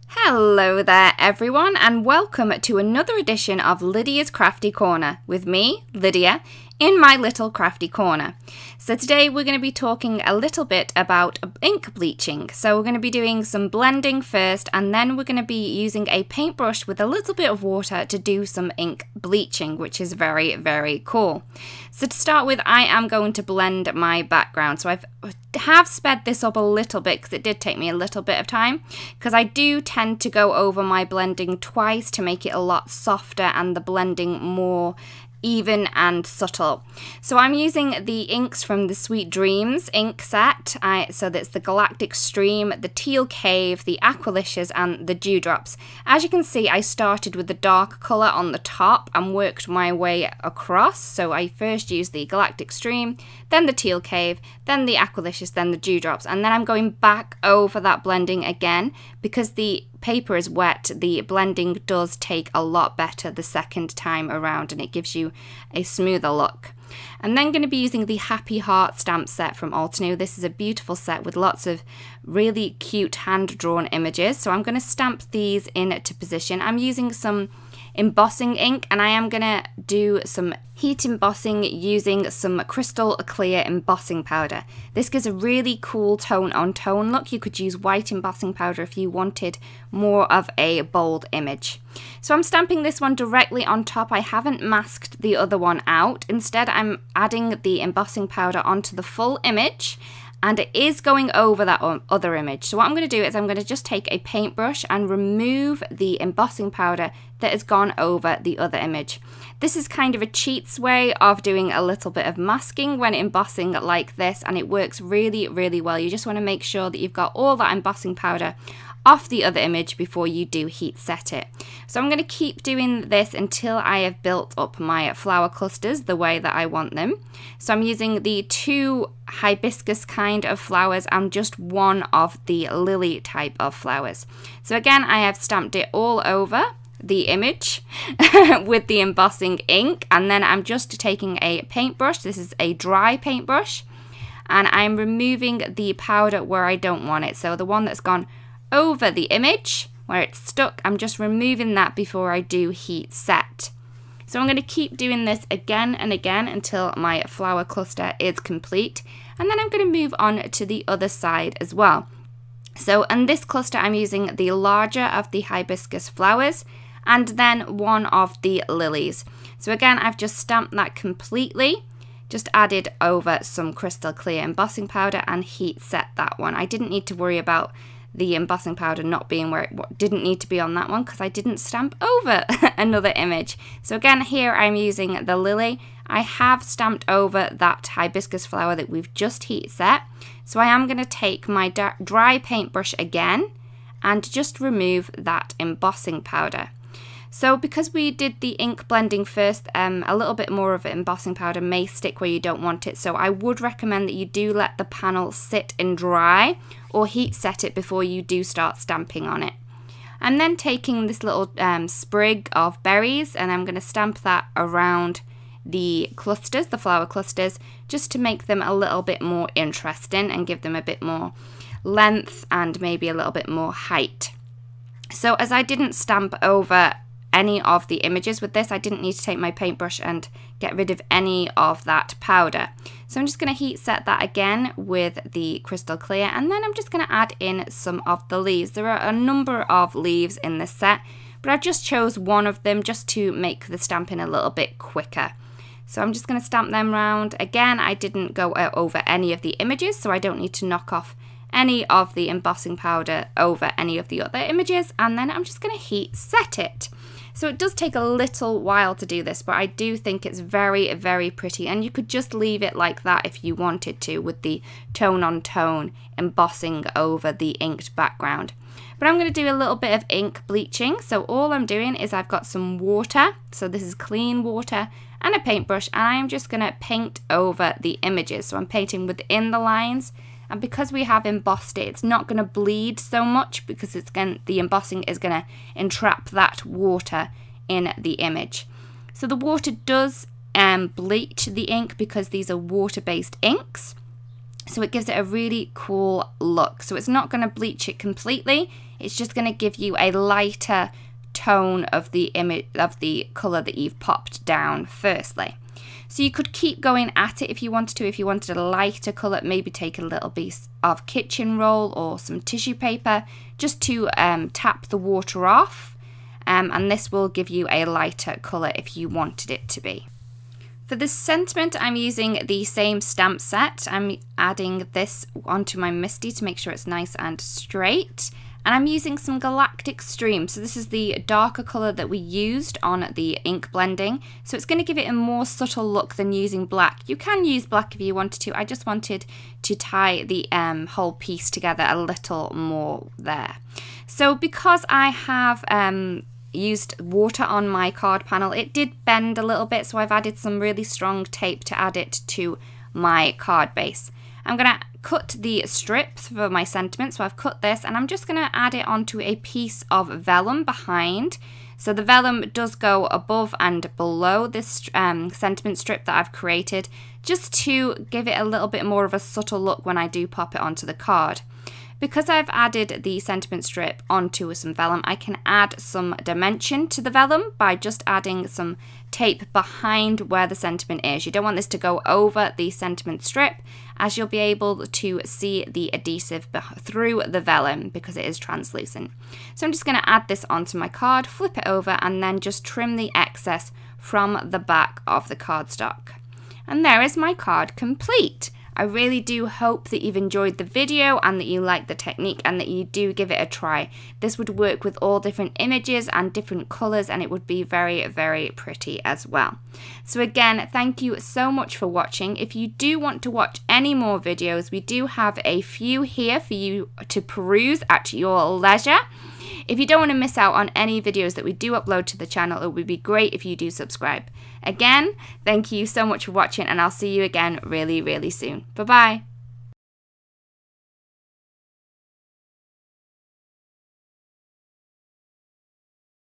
Hello there everyone, and welcome to another edition of Lydia's Crafty Corner with me, Lydia, in my little crafty corner. So today we're going to be talking a little bit about ink bleaching. So we're going to be doing some blending first, and then we're going to be using a paintbrush with a little bit of water to do some ink bleaching, which is very, very cool. So to start with, I am going to blend my background. So I have sped this up a little bit because it did take me a little bit of time, because I do tend to go over my blending twice to make it a lot softer and the blending more even and subtle. So I'm using the inks from the Sweet Dreams ink set. So that's the Galactic Stream, the Teal Cave, the Aqualicious and the Dewdrops. As you can see, I started with the dark colour on the top and worked my way across. So I first used the Galactic Stream, then the Teal Cave, then the Aqualicious, then the Dewdrops, and then I'm going back over that blending again. Because the paper is wet, the blending does take a lot better the second time around, and it gives you a smoother look. I'm then going to be using the Happy Heart stamp set from Altenew. This is a beautiful set with lots of really cute hand-drawn images. So I'm going to stamp these into position. I'm using some embossing ink, and I am going to do some heat embossing using some crystal clear embossing powder. This gives a really cool tone on tone look. You could use white embossing powder if you wanted more of a bold image. So I'm stamping this one directly on top. I haven't masked the other one out. Instead, I'm adding the embossing powder onto the full image, and it is going over that other image. So what I'm going to do is I'm going to just take a paintbrush and remove the embossing powder that has gone over the other image. This is kind of a cheats way of doing a little bit of masking when embossing like this, and it works really, really well. You just want to make sure that you've got all that embossing powder off the other image before you do heat set it. So I'm going to keep doing this until I have built up my flower clusters the way that I want them. So I'm using the two hibiscus kind of flowers and just one of the lily type of flowers. So again, I have stamped it all over the image with the embossing ink, and then I'm just taking a paintbrush. This is a dry paintbrush, and I'm removing the powder where I don't want it. So the one that's gone over the image where it's stuck, I'm just removing that before I do heat set. So I'm going to keep doing this again and again until my flower cluster is complete, and then I'm going to move on to the other side as well. So in this cluster, I'm using the larger of the hibiscus flowers and then one of the lilies. So again, I've just stamped that completely, just added over some crystal clear embossing powder and heat set that one. I didn't need to worry about the embossing powder not being where it didn't need to be on that one, because I didn't stamp over another image. So again, here I'm using the lily. I have stamped over that hibiscus flower that we've just heat set. So I am going to take my dry paintbrush again and just remove that embossing powder. So because we did the ink blending first, a little bit more of embossing powder may stick where you don't want it. So I would recommend that you do let the panel sit and dry, or heat set it before you do start stamping on it. I'm then taking this little sprig of berries, and I'm going to stamp that around the clusters, the flower clusters, just to make them a little bit more interesting and give them a bit more length and maybe a little bit more height. So as I didn't stamp over any of the images with this, I didn't need to take my paintbrush and get rid of any of that powder. So I'm just going to heat set that again with the crystal clear, and then I'm just going to add in some of the leaves. There are a number of leaves in this set, but I just chose one of them just to make the stamping a little bit quicker. So I'm just going to stamp them round. Again, I didn't go over any of the images, so I don't need to knock off any of the embossing powder over any of the other images, and then I'm just going to heat set it. So it does take a little while to do this, but I do think it's very, very pretty, and you could just leave it like that if you wanted to, with the tone on tone embossing over the inked background. But I'm going to do a little bit of ink bleaching. So all I'm doing is I've got some water, so this is clean water, and a paintbrush, and I'm just going to paint over the images. So I'm painting within the lines, and because we have embossed it, it's not going to bleed so much, because the embossing is going to entrap that water in the image. So the water does bleach the ink because these are water-based inks. So it gives it a really cool look. So it's not going to bleach it completely. It's just going to give you a lighter tone of the image, of the colour that you've popped down firstly. So you could keep going at it if you wanted to. If you wanted a lighter colour, maybe take a little piece of kitchen roll or some tissue paper just to tap the water off, and this will give you a lighter colour if you wanted it to be. For this sentiment, I'm using the same stamp set. I'm adding this onto my MISTI to make sure it's nice and straight. And I'm using some Galactic Stream. So this is the darker colour that we used on the ink blending. So it's going to give it a more subtle look than using black. You can use black if you wanted to. I just wanted to tie the whole piece together a little more there. So because I have used water on my card panel, it did bend a little bit. So I've added some really strong tape to add it to my card base. I'm going to cut the strip for my sentiment, so I've cut this and I'm just going to add it onto a piece of vellum behind. So the vellum does go above and below this sentiment strip that I've created, just to give it a little bit more of a subtle look when I do pop it onto the card. Because I've added the sentiment strip onto some vellum, I can add some dimension to the vellum by just adding some tape behind where the sentiment is. You don't want this to go over the sentiment strip, as you'll be able to see the adhesive through the vellum because it is translucent. So I'm just going to add this onto my card, flip it over, and then just trim the excess from the back of the cardstock. And there is my card complete. I really do hope that you've enjoyed the video and that you like the technique and that you do give it a try. This would work with all different images and different colours, and it would be very, very pretty as well. So again, thank you so much for watching. If you do want to watch any more videos, we do have a few here for you to peruse at your leisure. If you don't want to miss out on any videos that we do upload to the channel, it would be great if you do subscribe. Again, thank you so much for watching, and I'll see you again really, really soon. Bye-bye.